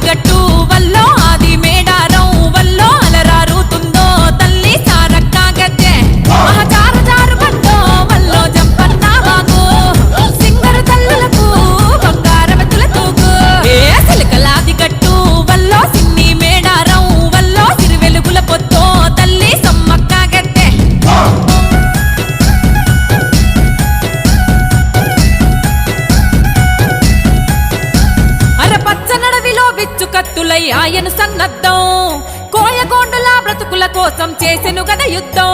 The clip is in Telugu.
గట్టు వల్లో ఆది మేడారం వల్లో అలరారుతుందో తల్లి సారక్క గద్దె మహజారు జారు బండో వల్లో జంపన్న వాగు సింగరు తల్లులకు బంగారవతుల తూగు సిలకలాది గట్టు వల్లో సిన్ని మేడారం వల్లో సిరి వెలుగుల పొద్దో తల్లి సమ్మక్క గద్దె పచ్చనడవిలో విచ్చు కత్తులై ఆయన సన్నద్ధం కోయగోండుల బ్రతుకుల కోసం చేసెను గద యుద్ధం